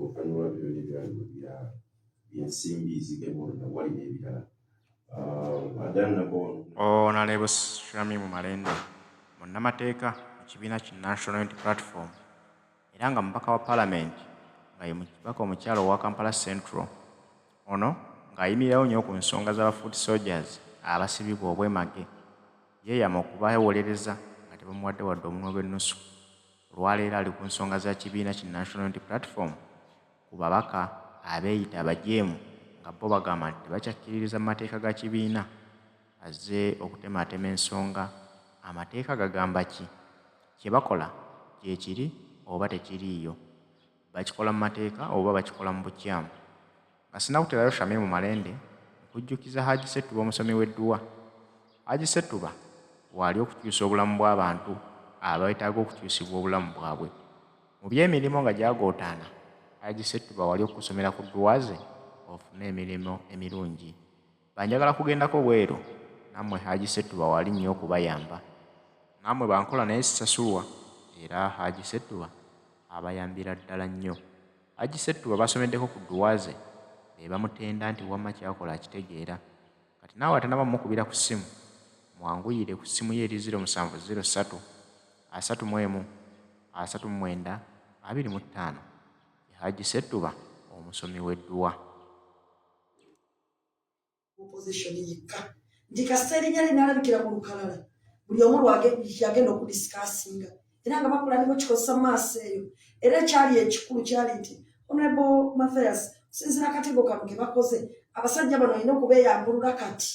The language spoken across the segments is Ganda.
okanywa by'ebyaliwo byensimbi zigemona wali n'ebirala Honorable Shami Mumalende munnamateeka mu kibiina ki National Unity Platform era nga mubaka wa Parliament nga ye mubaka omukyala owa Kampala Central ono ng'ayimirirawo nnyo ku nsonga z'aba foot soldiers abasibibwa obwemage yeeyama okubawolereza nga tebamuwadde wadde omunwe gw'ennusu. Olwaleero ali ku nsonga za kibiina ki National Unity Platform ku babaka abeeyita abajeemu nga bo bagamba nti tebakyakkiririza mu mateeka ga kibiina azze okutematema ensonga. Amateeka gagamba ki? Kye bakola kye kiri oba tekiriiyo? Bakikola mu mateeka oba bakikola mu bukyamu? Nga sinakuterayo Shamim Mumalende nkujjukiza Haji Ssettuba omusomi w'Eddwa. Haji Ssettuba wali okukyusa obulamu bw'abantu abeetaaga okukyusibwa obulamu bwabwe. Mu by'emirimu nga gyagootaana, Haji Ssettuba wali okusomera ku ddwa ze ofune emirimu emirungi. Banjagala kugendako bweru, nammwe Haji Ssettuba wali nnyo okubayamba. Nammwe bankola naye sisasulwa, era Haji Ssettuba abayambira ddala nnyo. Haji Ssettuba basomeddeko ku ddwa ze ne bamutenda nti wamma kyakola akitegeera. Kati naawe atanaba mukubira ku ssimu, mwanguyire ku ssimu ye eri 0703 31 39 25. Haji Ssettuba omusomi w'Eddwa. Opposition yekka ndi kasita erinnya linaalabikira ku lukalala buli omu yagenda okudisikasinga era nga bakola ne bakikozesa maaso eyo. Era ekyali ekikulu kyali nti Honorable Mathias sinzira akatego kano ke bakoze abasajja bano olina okubeeyambulula kati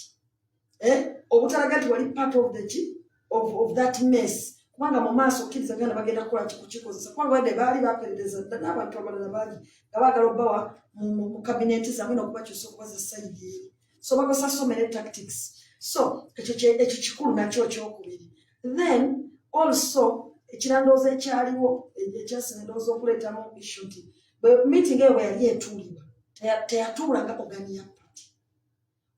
obutalaga nti wali part of that mess, kubanga mu maaso okkiriza ganda bagenda kukola kikukikozesa kubanga badde baali baperereza n'abantu abalala baali nga baagala obbawa mu kabineti zaabwe n'okubakyusa okubaza sayidi eri. So bakozesa so many tactics. So ekyo kikulu nakyo kyokubiri. Then also ekirandoozo ekyaliwo ekyasina endowooza okuleetamu issue nti meeting eyo bwe yali etuulibwa teyatuulanga ogani ya party.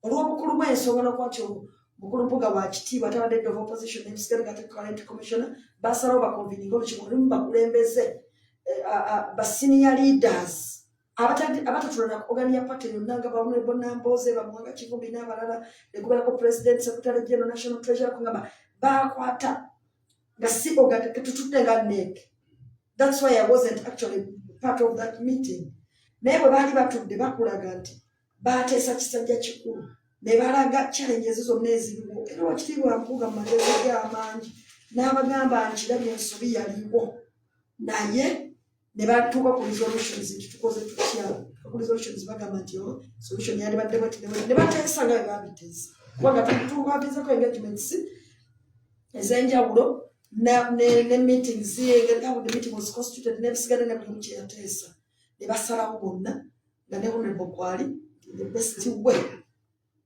Olw'obukulu bw'ensonga n'okwati omukulu Mpuuga wa kitiibwa atabadde head of opposition n'ekisigale nga current commissioner basalawo bakonvininga olukiiko lulimu bakulembeze ba senior leaders abatatulana ogani ya party yonna nga Honorable Nambooze Bamuwanga Kivumbi n'abalala negubeerako president secretary general national treasurer kungamba bakwata nga si ogani tutudde nga NEC. That's why I wasn't actually part of that meeting. Naye bwe baali batudde bakulaga nti baateesa kisajja kikulu ne balaga challenges zonna eziriwo. Era wakitiibwa Mpuuga mu magezi ge amangi n'abagamba nkirabye ensobi yaliwo naye ne batuuka ku resolutions nti tukoze tutya. Ku resolutions bagamba nti solution yalibadde bweti ne bateesa nga bwe baabiteesa kubanga tubabizzako engagements ez'enjawulo ne meetings how the meeting was constituted n'ebisigale ne buli kye yateesa ne basalawo bonna nga ne Honorable Kwali the best way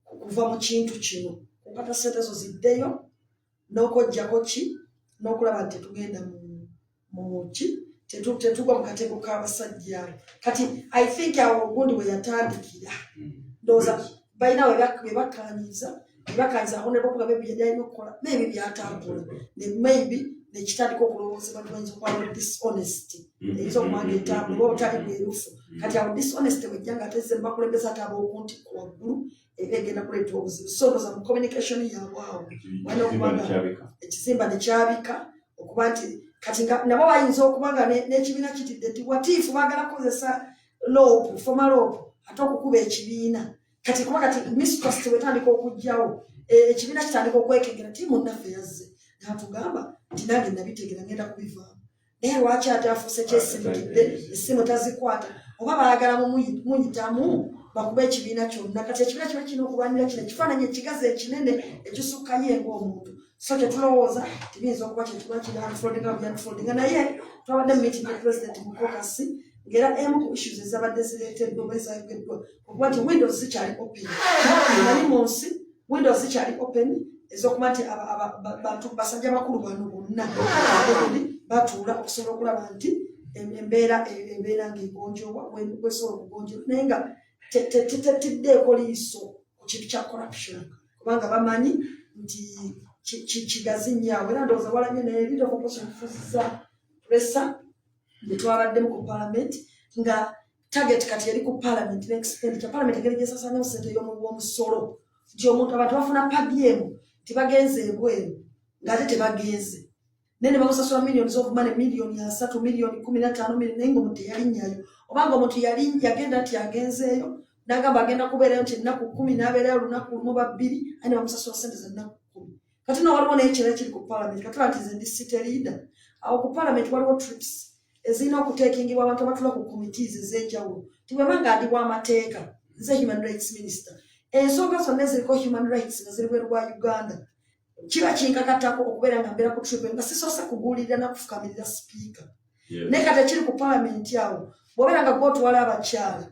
okuva mu kintu kino okata ssente zo ziddeyo n'okojjako ki n'okulaba nti tetugenda mu ki tetugwa mu katego k'abasajja. Kati I think awo ogundi we yatandikira ndowooza balina we bakkaanyiza Honorable Mpuuga maybe yali alina okukola maybe byatambula ne maybe nekitandika okulowoozebwa nibayinza okwala dishonesty eyinza okumanga etambula oba otali bwerufu. Kati awo dishonesty wejja nga atezze mu bakulembeze ate ab'okunti ku waggulu eba egenda kuleeta obuzibu. So ndowooza mu communication yaabwe awo walina okubanga ekizimba ne kyabika okuba nti kati nabo bayinza okuba nga n'ekibiina kitidde nti watiifu baagala kukozesa lopu formal lopu ate okukuba ekibiina. Kati kuba kati mistrust wetandika okujjawo ekibiina kitandika okwekengera ti munnaffe yazze n'atugamba nti nange nabitegeera ngenda kubivaamu naye lwaki ate afuuse kyesimikidde essimu tazikwata oba baagala muyitamu bakuba ekibiina kyonna. Kati ekibiina kiba kirina okulwanira kino ekifaananyi ekigazi ekinene ekisukka ye ng'omuntu. So tetulowooza tibiyinza okuba kyetuba kiri unfoldinga naye twabadde mu meeting ne president mu caucus ng'era emu ku issues ezabadde zireeteddwa oba ezayogeddwa okuba nti windows zikyali open. Nali mu nsi windows zikyali open ez'okuba nti bantu basajja bakulu bano bonna batuula okusobola okulaba nti embeera ebeera ng'egonjoobwa wesobola okugonjoobwa naye nga tetiddeeko liiso ku kintu kya corruption kubanga bamanyi nti kigazi nnyo awo. Era ndowooza walabye naye leader of opposition kufuzizza pressa ne twabaddemu ku parliament nga target kati yali ku parliament n'expenditure parliament engeri gyesasaanya sente y'omusolo nti omuntu abantu bafuna pabyemu tibagenze ebweru ng'ate tebagenze nene bamusasula millions of money millioni 3 millioni 15 millioni naye ng'omuntu teyalinyayo obanga omuntu yagenda nti agenzeeyo n'agamba agenda kubeerayo nti ennaku 10 n'abeerayo olunaku lumu babbiri aye ne bamusasula sente za nnaku 10 kati no waliwo n'ekirala kiri ku parliament katula nti nze ndi city leader awo ku parliament waliwo trips ezirina okuteekingibwa abantu abatula ku committees ez'enjawulo tibwebanga ndi bw'amateeka nze human rights minister ensonga zonna eziriko human rights nga ziri bweru bwa uganda kiba kinkakatako okubeera nga mbeera ku trip nga sisoose kubuulirira nakufukamirira sipiika naye kati ekiri ku parliament awo bw'obeera nga gwotwala abakyala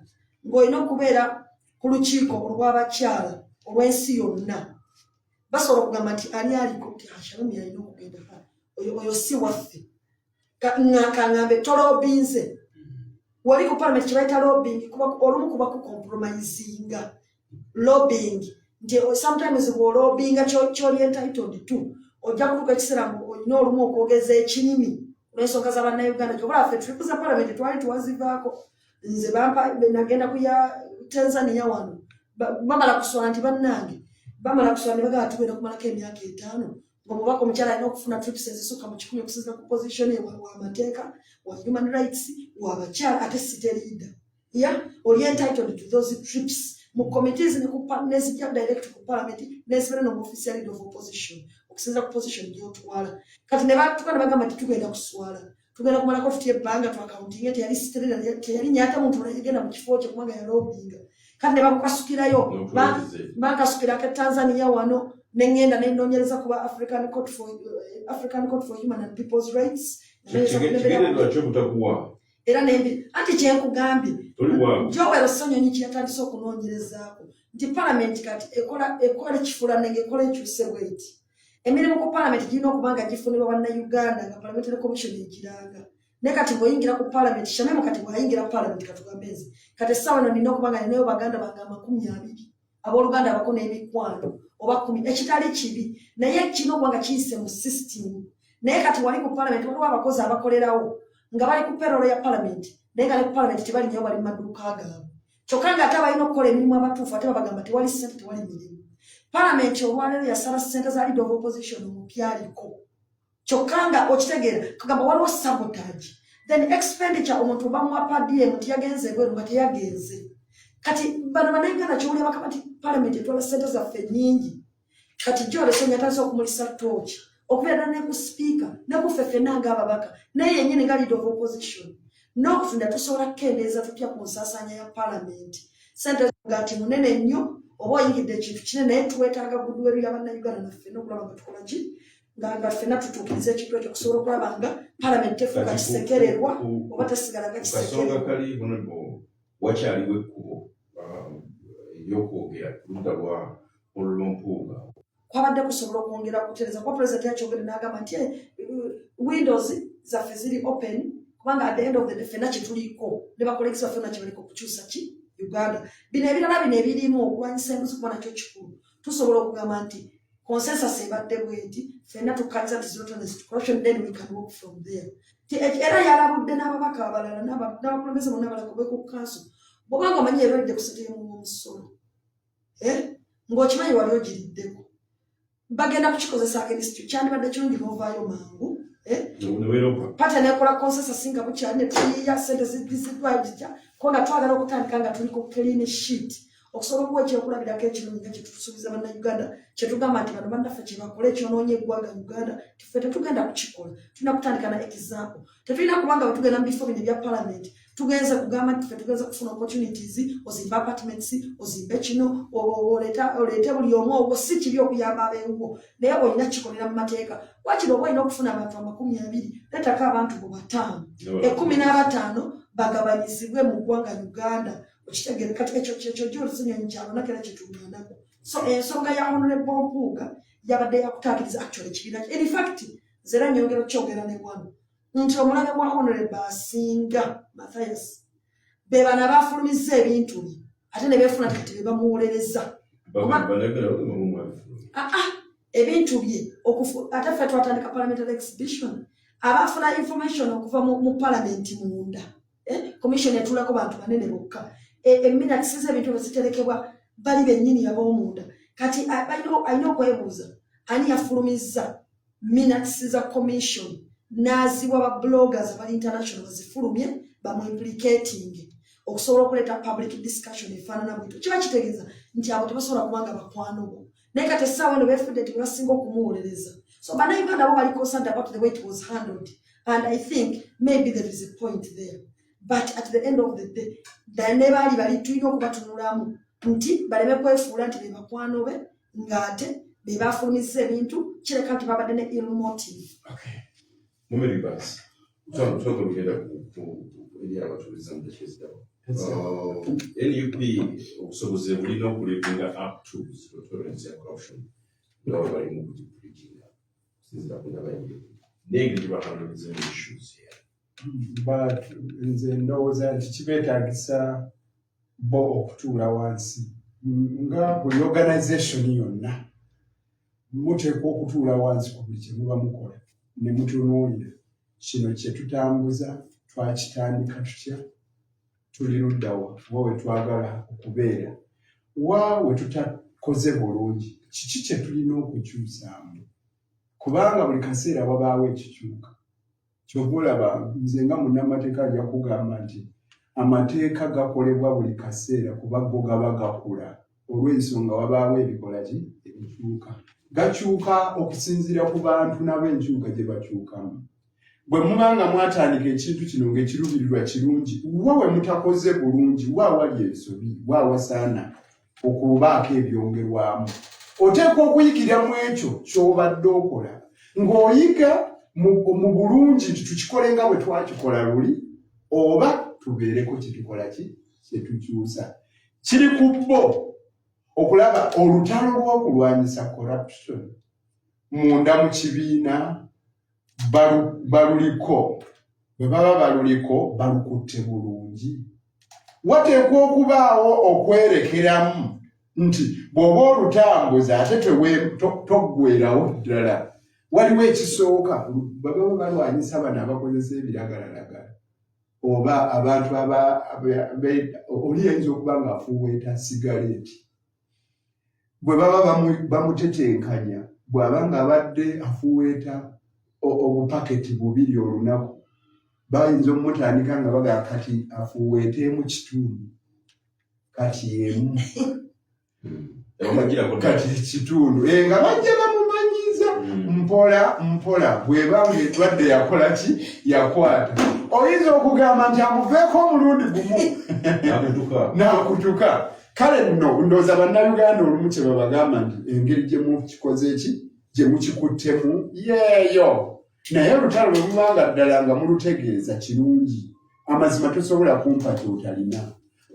ng'olina okubeera ku lukiiko olw'abakyala olw'ensi yonna basobola okugamba nti ani aliko nti ashalumi alina okugenda oyo si waffe ng'akambe tolobinze wali ku parliament kibayita lobbying olumu kuba ku compromisinga lobbying nti sometimes bw'olobbyinga ky'oli entitled to ojja kutuuka ekiseera olina olumu okwogeza ekirimi olw'ensonga z'abannayuganda kyobula ffe tripu za parliament twali tuwazivaako nze nagenda kuya Tanzania wano bamala kuswala nti bannange bamala kuswala ne bagala tugenda kumalako emyaka 5 ng'omubaka omukyala alina okufuna trips ezisukka mu 10 okusinziira ku position w'amateeka wa human rights w'abakyala ate city leader oli entitled to those trips mu committees nezijja direct ku parliament nezibeera n'omuofficial leader of opposition okusinziira ku position gy'otwala kati ne batukana bagamba nti tugenda kuswala tugenda kumalako tutya ebbanga twakawuntinga teyali city leader teyali nyata muntu yagenda mu kifo kye kubanga yalobinga kati ne bakukasukirayo bakasukirako Tanzania wano nengenda nenoonyereza kuba African Court for Human and People's Rights era nembi anti kyenkugambye Joel Sonyonyi kyatandise okunoonyerezaako nti parliament kati ekola kifulanenge ekola ekyuse bweti emirimu ku parliament girina okuba nga gifunibwa bannayuganda nga parliamentary commission egiranga ne kati bw'oyingira ku parliament shamemu kati bw'ayingira parliament katugambezi kati essaawa eno nina okuba nga ninayo baganda bange 20 abooluganda abako n'emikwano oba 10 ekitali kibi naye kirina okuba nga kiyise mu system naye kati wali ku parliament waliwo abakozi abakolerawo nga bali ku payroll ya parliament naye nga ne ku parliament tebalinyayo bali mu maduuka gaabwe kyokka nga ate abalina okukola emirimu abatuufu ate babagamba tewali ssente tewali mirimu parliament olwaleero yasala ssente za leader of opposition omupyaliko kyokka nga okitegeera kagamba waliwo sabotage then expenditure omuntu bamuwa padm tiyagenze ebweru nga teyagenze kati bano bannayuganda kyowulira bakaba nti parliament etwala ssente zaffe nnyingi kati Joel Sonyonyi atandise okumulisa tooki okubeera ne ku speaker ne ku ffe ffenna ng'ababaka naye yennyini nga leader of opposition n'okufunda tusobola kukendeeza tutya ku nsaasaanya ya parliament ssente nga nti munene nnyo oba oyingidde ekintu kinene naye tuwetaaga goodwill y'abannayuganda naffe n'okulaba nga tukola ki nga ffenna tutuukiriza ekintu ekyo kusobola okulaba nga parliament tefuuka kisekererwa oba tesigala nga kisekererwa wakyaliwo ekkubo ery'okwogera ku ludda lwa Mpuuga kwabadde kusobola okwongera okutereeza kuba pulezidenti yakyogere n'agamba nti windows zaffe ziri open kubanga at the end of the day ffenna kyetuliko ne bakolekisi baffe nakyo baliko okukyusa ki Uganda bino ebirala bino ebirimu okulwanyisa embuzi kuba nakyo kikulu tusobola okugamba nti consensus ebadde bweti ffenna tukkaliza nti zero tolerance to corruption then we can work from there era yalabudde n'ababaka abalala n'abakulembeze bonna abalala ku kanso bw'obanga omanyi erwedde ku sentemu w'omusolo ng'okimanyi wali ogiriddeko bagenda kukikozesa against kyandibadde kirungi n'ovaayo mangu pata nekola consensus nga bukyali ne tuyiya ssente ziddwayo zijja ko nga twagala okutandika nga tuli ku clean sheet okusobola okuwa ekyokulabirako ekirungi nga kyetusuubiza bannayuganda kyetugamba nti bano bannaffe kyebakola ekyonoonya eggwanga Uganda tiffe tetugenda kukikola tulina kutandika na example tetulina kubanga bwe tugenda mu bifo bino ebya parliament tugenze kugamba nti ffe tugenze kufuna opportunities ozimba apartments ozimbe kino oleete buli omu ogwo si kibi okuyamba abeewo naye olina kikolera mu mateeka wakiri oba olina okufuna abantu 20 leetako abantu bo 5 15 bagabanyizibwe mu ggwanga Uganda okitegeere kati ekyo Joel Sonyonyi kyabonako era kyetuŋŋaanako so ensonga ya Honorable Mpuuga yabadde yakutaakiriza actually ekibiina in fact nzera nyongera okyogera ne wano nti omulabe gwa Honorable asinga Mathias be bana bafulumizza ebintu bye ate ne beefuna kati be bamuwolereza ebintu bye ate ffe twatandika parliamentary exhibition abafuna information okuva mu parliament munda commission yatulako bantu banene bokka minutes z'ebintu beziterekebwa bali bennyini ab'omunda kati alina okwebuuza ani yafulumizza minutes za commission n'aziwa ba bloggers abali international bazifulumye bamuimplicating okusobola okuleeta public discussion efaanana bwito kiba kitegeeza nti abo tebasobola kubanga bakwano bo naye kati essaawa eno beefudde tebasinga okumuwoleleza so bannayuganda bo bali concerned about the way it was handled and I think maybe there is a point there but at the end of the day ne baali bali tulina okubatunulamu nti baleme kwefuula nti be bakwano be ng'ate be bafulumizza ebintu kireka nti babadde ne ill motive. Mumeri basi tutagenda eri abatuuliza mu dakyezidawo NUP obusobozi bulina okulivinga up to tolerance ya corruption ngabo bali mu kugipuliginga sinzira kundabayingira nengeri gyebahandoliza issues here but nze ndowooza nti kibeetaagisa bo okutuula wansi nga buli organization yonna muteekwa okutuula wansi ku buli kye muba mukola ne mutunuulira kino kye tutambuza twakitandika tutya tuli luddawa wa we twagala okubeera wa we tutakoze bulungi kiki kye tulina okukyusaamu kubanga buli kaseera wabaawo ekikyuka kyova olaba nze nga munnamateeka ajja kugamba nti amateeka gakolebwa buli kaseera kuba go gaba gakula olw'ensonga wabaawo ebikola ki ebikyuka gakyuka okusinziira ku bantu nabo enkyuka gye bakyukamu bwe mubanga mwatandika ekintu kino ng'ekiruubirirwa kirungi wa we mutakoze bulungi wa wali ensobi wa wasaana okubaako ebyongerwamu oteekwa okuyigirira mu ekyo ky'obadde okola ng'oyiga mu bulungi nti tukikole nga bwe twakikola luli oba tubeereko kyetukola ki kyetukyusa kiri ku bo okulaba olutalo lw'okulwanyisa corruption munda mu kibiina baluliko bwe baba baluliko balukutte bulungi wateekwa okubaawo okwerekeramu nti bw'oba olutambuza ate toggwerawo ddala waliwo ekisooka baba balwanyisa bano abakozesa ebiragalalagala oba abantu oli yinza okuba ng'afuuweeta sigareeti bwe baba bamutetenkanya bw'aba ng'abadde afuuweeta obupaketi bubiri olunaku bayinza omutandika nga bagaa kati afuuweeteemu kitundu kati emu kati ekitundu nga bajja bamumanyiza mpola bw'eba ng'endwadde yakola ki yakwata oyinza okugamba nti amuveeko omulundi gumu n'akutuka kale nno ndowooza bannayuganda olumu kye babagamba nti engeri gye mukikoze eki gye mukikuttemu yeeyo naye olutalo lwe mubanga ddala nga mulutegeeza kirungi amazima tosobola kumpa kyotalina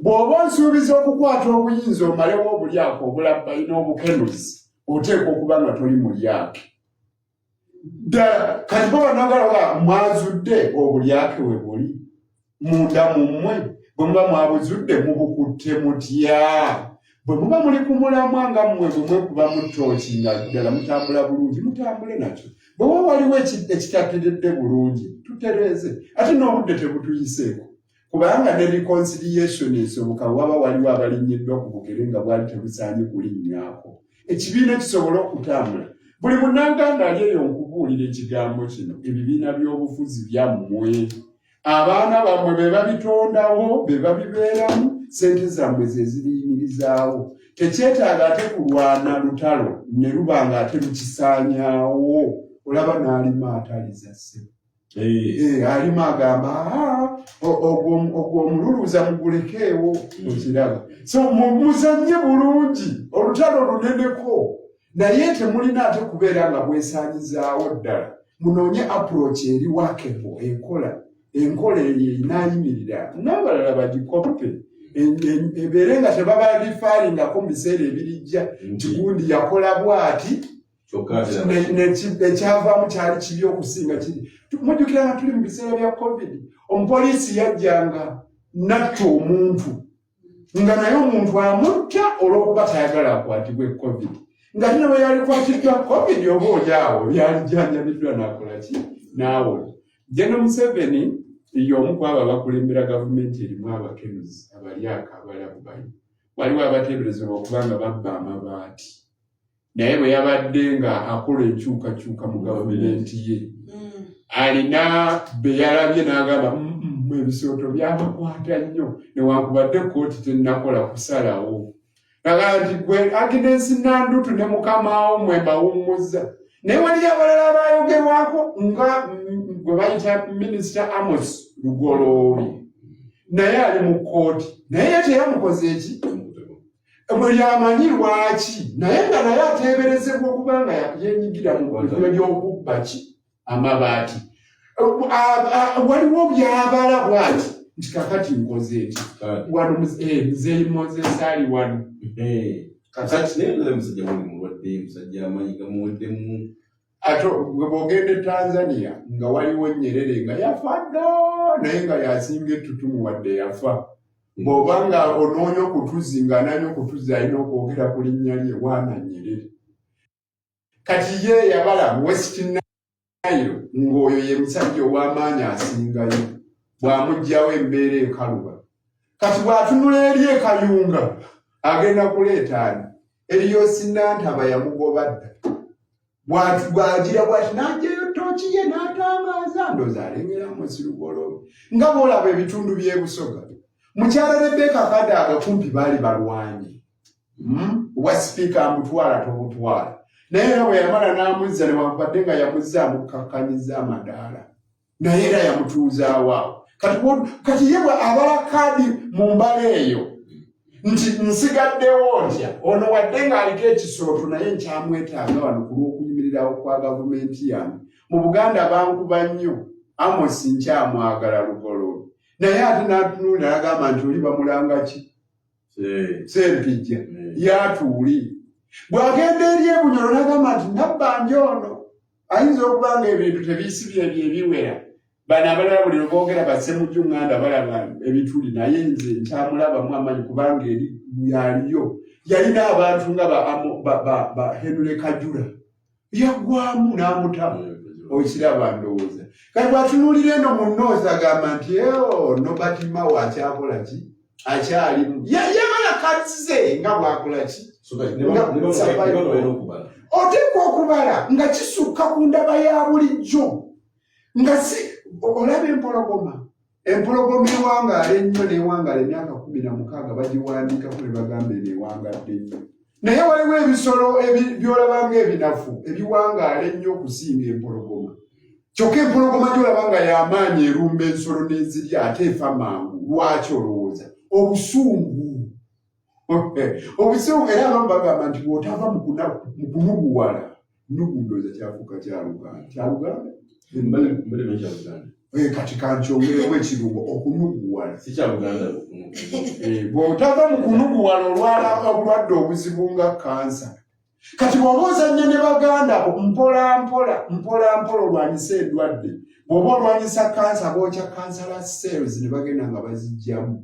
bw'oba onsuubiza okukwata obuyinza omalewo obulyako obulabbalina obukenuzi oteekwa okuba nga toli mulyake ddala kati bo banagala mwazudde obulyake we buli munda mummwe bwe muba mwabuzudde mubukutte mutya bwe muba muli ku mulamwa nga mmwe bwe mwekuba mu ttooki nga ddala mutambula bulungi mutambule nakyo bwe wa waliwo ekitateredde bulungi tutereeze ate n'obudde tebutuyiseeko kubanga ne reconciliation esoboka waba waliwo abalinyiddwa ku bugere nga bwali tebusaanye kulinnyako ekibiina kisobola okutambula buli munnaganda ali eyo nkubuulira ekigambo kino ebibiina by'obufuzi byammwe abaana bammwe be babitondawo be babibeeramu sente zammwe ze zibiyimirizaawo tekyetaaga ate kulwana lutalo ne luba nga ate lukisaanyaawo olaba n'alima ataliza ssebo alima agamba ogwo omululuuza mugulekeewo okiraba so muzannye bulungi olutalo luneneko naye temulina ate kubeera nga bwesaanyizaawo ddala munoonye approach eri workable enkola eyo inaayimirira n'abalala bagikope ebeere nga tebaba rifaaringako mu biseera ebirijja kigundi yakola bw'ati ekyavaamu kyali kibi okusinga kiri mujjukira nga tuli mu biseera bya covid omupoliisi yajjanga natta omuntu nga naye omuntu amutta olw'okuba tayagala akwatibwe covid nga tina bwe yalikwatiddwa covid oba olyawo yalijjanjabiddwa n'akola ki n'awola General Museveni y'omu ku abo abakulembera gavumenti erimu abakenuzi abalyaka abalabu bayo waliwo abateeberezebwa okuba nga babba amabaati naye bwe yabadde nga akola enkyukakyuka mu gavumenti ye alina be yalabye n'agamba ebisooto byabakwata nnyo newankubadde kooti tennakola kusalawo agamba nti gwe Agnes Nandutu ne mukama wo mwe bawummuzza naye waliyo abalala abayogerwako nga gwe bayita minisita Amos Lugoloobi naye ali mu kooti naye teyamukoze eki bwe yamanyi lwaki naye nga naye ateeberezebwa okuba nga yenyigira mu bifo by'okubba ki amabaati waliwo byabala bwati nti kakati nkoze eki wano muzeeyi Moses ali wano kakati naye musajja wali mulwadde musajja amanyi gamuweddemu ate bw'ogenda e Tanzania nga waliwo Nyerere nga yafa dda naye nga yasinga ettutumu wadde yafa bw'oba nga onoonya okutuzi ng'ananya okutuzi alina okwogera ku linnya lye Waana Nyerere kati ye yabala mu West Nile ng'oyo ye musajja ow'amaanyi asingayo bw'amuggyawo embeera ekaluba kati bw'atunula eri e Kayunga agenda kuleeta ani eriyo Sinantaba yamugoba dda bw'agira bw'ati n'aggyayo ttooki ye n'atangaaza ndoozi alengeramu Sirugoloobi nga bw'olaba ebitundu by'e Busoga mukyala Rebecca Kadaga kumpi baali balwanye wa sipiika amutwala tomutwala naye era bwe yamala n'amuzza newankubadde nga yamuzza amukkakanyiza amadaala naye era yamutuuzaawo awo kati ye bwe abala kaadi mu mbala eyo nti nsigaddewo ntya ono wadde ng'aliko ekisooto naye nkyamwetaaga wano ku lw'okuyimirirawo kwa gavumenti yange mu Buganda bankuba nnyo Amos nkyamwagala Lugoloobi naye ate n'atunuulira agamba nti oli bamulanga ki Sempijja yatuuli bw'agenda eri e Bunyoro n'agamba nti nabbanja ono ayinza okuba nga ebintu tebiisibye ebiwera bano abalala buli lwoboogera bassemujju ŋŋanda balaba ebituli naye nze nkyamulabamu amanyi kubanga eri yaliyo yalina abantu nga ba Henry Kajula yaggwamu n'amutamu okiraba ndowooza kati bw'atunuulira eno mu nnoozi agamba nti Nobert Mao akyakola ki akyalimu yabala kasize nga bw'akola ki oteekwa okubala nga kisukka ku ndaba ya bulijjo nga si olaba empologoma ewangaala ennyo n'ewangaala emyaka 16 bagiwandiikako ne bagamba eneewangadde nnyo naye waliwo ebisolo byolaba ng'ebinafu ebiwangaala ennyo okusinga empologoma kyokka empologoma gyolaba nga y'amaanyi erumba ensolo n'ezirya ate efa mangu lwaki olowooza obusungu era abamu bagamba nti bw'otava mu kunuguwala nugundooza kyafuuka kyaluganda kati kankyongerewo ekirungo okunuguwala bw'otava mu kunuguwala olwala obulwadde obuzibu nga kansa kati bw'oba ozannya ne baganda mpola olwanyisa endwadde bw'oba olwanyisa kansa bookya kansala cells ne bagenda nga baziggyamu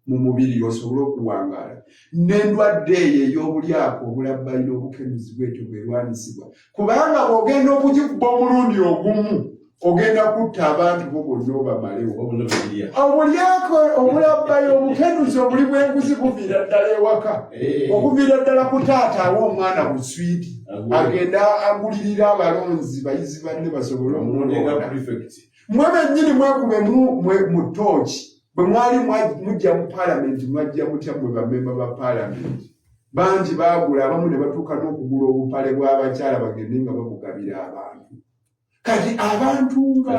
mu mubiri osobole okuwangaala n'endwadde eyo ey'obulyako obulabbalira obukenuzi bwetyo bwerwanisibwa kubanga bw'ogenda okugikuba omulundi ogumu ogenda kutta abantu bo bonna obamalewo obulyako obulabbayo obukenuzi obuli bw'enguzi buviira ddala ewaka okuviira ddala ku taata awa omwana buswiti agenda agulirira abalonzi bayizi banne basobole omulonda mwe bennyini mwekube mu ttooki bwe mwali mujja mu paalamenti mwajja mutya mwe bamemba ba paalamenti bangi baagula abamu ne batuuka n'okugula obupale bw'abakyala bagende nga babugabira abantu kati abantu nga